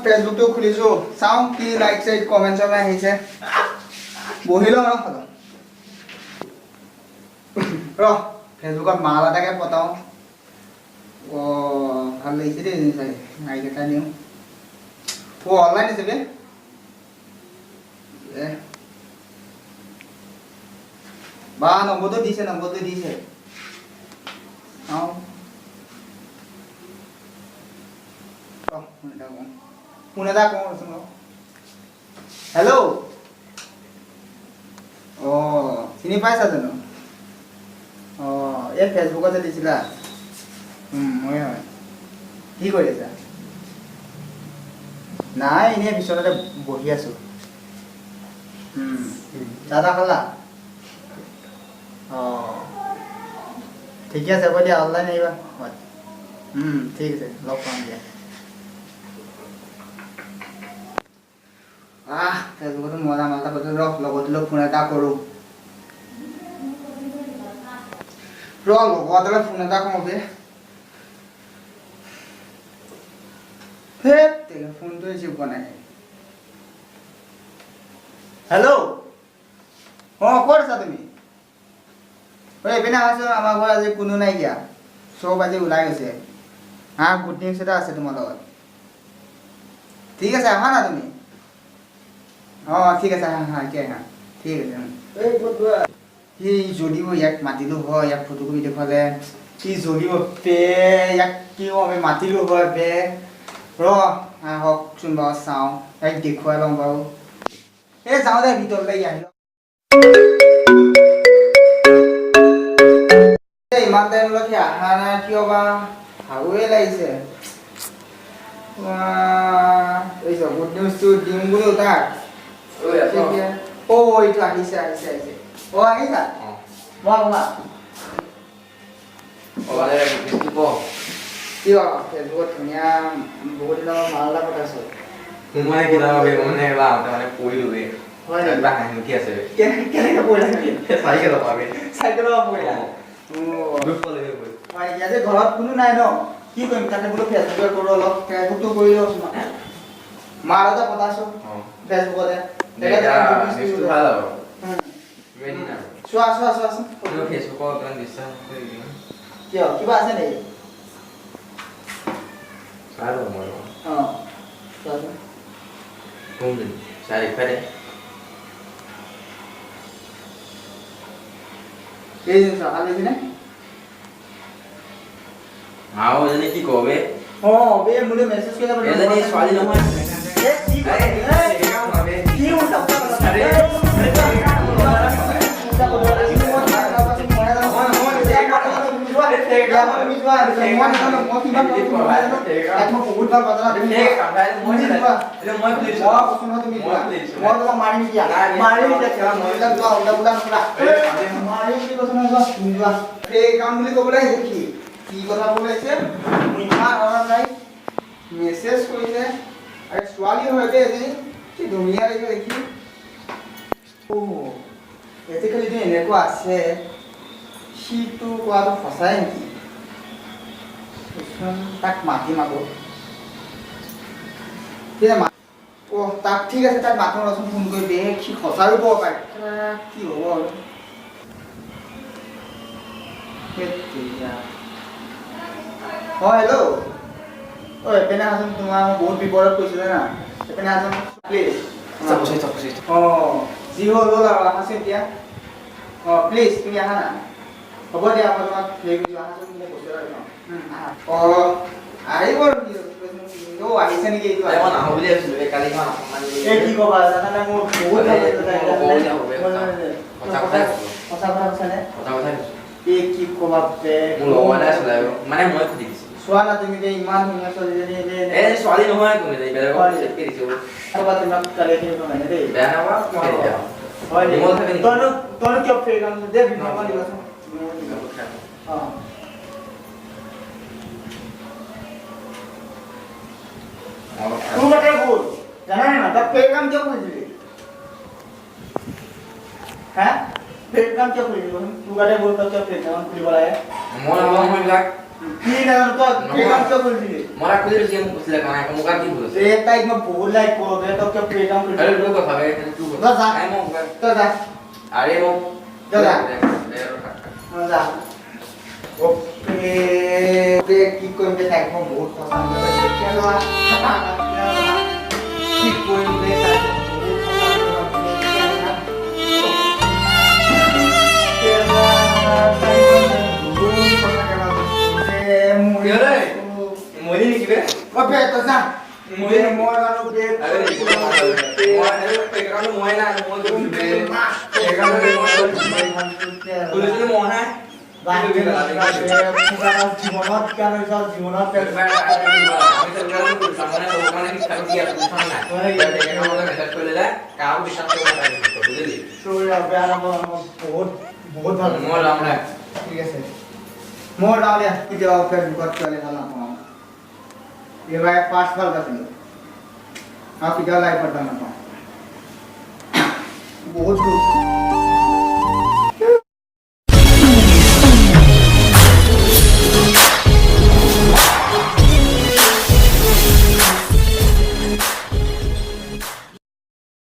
ফেচবুকটো খুলিছোঁ চাওঁ কি লাইক চাইক কমেণ্ট চমেণ্ট আহিছে বহি লওঁ ৰ ফেচবুকত মাল এটাকে পতাওঁ ভাল লাগিছে দেই চাই লাইক এটা দিওঁ অনলাইন আছে বে বা নম্বৰটো দিছে চাওঁ ফোন এটা কওঁ ৰচোন হেল্ল' চিনি পাইছা জানো এই ফেচবুকতে দিছিলা মই হয় কি কৰি আছা নাই এনেই বিচনাতে বহি আছোঁ দাদা খালা ঠিকে আছে হ'ব দিয়া অনলাইন আহিবা ঠিক আছে লগ পাম দিয়া ফেচবুকতো মজা মালটা কৰিছোঁ লগৰটোলৈ ফোন এটা কৰোঁ লগৰটোলৈ ফোন এটা কৰোঁ বে ফোনটো ৰিচিভ কৰা নাই হেল্ল' ক'ত আছা তুমি এইপিনে আছোঁ আমাৰ ঘৰত আজি কোনো নাইকিয়া চব আজি ওলাই গৈছে গুড নিউজ এটা আছে তোমাৰ লগত ঠিক আছে আহা না তুমি ঠিক আছে এতিয়া আহা ঠিক আছে সি জ্বলিব ইয়াক মাতিলোঁ হয় ইয়াক ফটোকপি দেখুৱালে সি জ্বলিব পে ইয়াক কিয় আমি মাতিলোঁ হয় পে আহকচোন বাৰু চাওঁ ইয়াক দেখুৱাই লওঁ বাৰু যাওঁ দে ভিতৰলৈ আহি ইমান টাইমলৈকে অহা নাই কিয় বা ভাগৰে লাগিছে গুড নিউজটো দিম বোলো তাক এইটো আহিছে আহিছা ফেচবুকত ধুনীয়া বহুত দিনৰ মাল এটা পঠাইছোঁ কেনেকৈ পৰিলা আজি ঘৰত কোনো নাই ন কি কৰিম তাতে বোলো ফেচবুকে কৰোঁ অলপ ফেচবুকটো কৰি লওঁচোন মাল এটা পঠাইছোঁ ফেচবুকতে চোৱাচোন কিয় কিবা আছে নেকি কি কবে মোলে মেছেজ কৰিলে ছোৱালী নহয় মেছেজ কৰিছে আৰু ছোৱালী হয় দেই এজনী কি ধুনীয়া লাগিব দেখি আজিকালি যে এনেকুৱা আছে সিটো কোৱাটো সঁচাই নেকি তাক মাতিম আকৌ তাক ঠিক আছে তাক মাতো ৰচোন ফোন কৰি দে সি সঁচাৰো ক'ব পাৰে কি হ'ব আৰু হেল্ল' এপিনে আছোন তোমাৰ বহুত বিপদত কৈছিলে না এপিনে আছোন প্লিজ যি হ'ল আৰু আহাচোন এতিয়া প্লিজ তুমি আহা না হ'ব দিয়া মই তোমাক হেৰি কৰিছোঁ আহাচোন মোক কৈছোঁ আহিব আহিছে নেকি এইটো নাহো বুলি ভাবিছিলোঁ কালি কি ক'বা জানানে মোৰ বহুত সঁচা কথা কৈছানে কি ক'বা মানে মই সুধি দিছোঁ চোৱা না তুমি যে ইমান ধুনীয়া ছোৱালীজনী ছোৱালী নহয় তুমি বেলেগক দিছোঁ তোমাক কালিখিনি মানে দেই বেয়া নাপাবা হয় তইনো কিয় ফেক আনিছ দে ভিডিঅ'খন দিবাচোন তোৰ কথা ভুল জানানে না তই ফেক কাম কিয় কৰিছিলি ফেক কাম কিয় কৰিছিলি তোৰ কথা ভুল তই কিয় ফেক কাম খুলিব লাগে মই নাজানো এইবিলাক কি নাজানো তই প্ৰেগাম কিয় কৰিছিলি মই ৰাখ খুলি দিছি মোক কৈছিলে কানে মোক আৰু কি হ'ল এই তাইক মই বহুত লাইক কৰোঁ তই কিয় প্ৰেগাম আৰে কৰিছিলি তোৰ কথা বে তোৰ তই যা। নাই মোক তই যা আৰে মোক যা, যা। যা যা ওকে ওকে কি কৰিম দে তাইক মই বহুত পচন্দ কৰিছোঁ এতিয়া লোৱা কি কৰিম দে তাইক বহুত পচন্দ মৰি নেকি বে Oke, terus Mui. mau kalau be, আরে মই পেকানো মই না মই কৈছো পেকানো পুলিশে মই না জীবনত কেন জীবনত আমি তো গান করছি সামনে লোক মানে কি খালি কি আর বুঝানো না পেকানো বলে মেসেজ করে দিলে কাউ বিশ্বাস করবে না বুঝলি বহুত বহুত ভালো মই লাম না ঠিক আছে মোৰ ডাউলিয়া কেতিয়াও ফেচবুকত চলে ভাল নাপাওঁ এইবাৰ পাঁচ ভাল পাইছিলোঁ আৰু কেতিয়াও লাইভ পঢ়া নাপাওঁ বহুত দুখ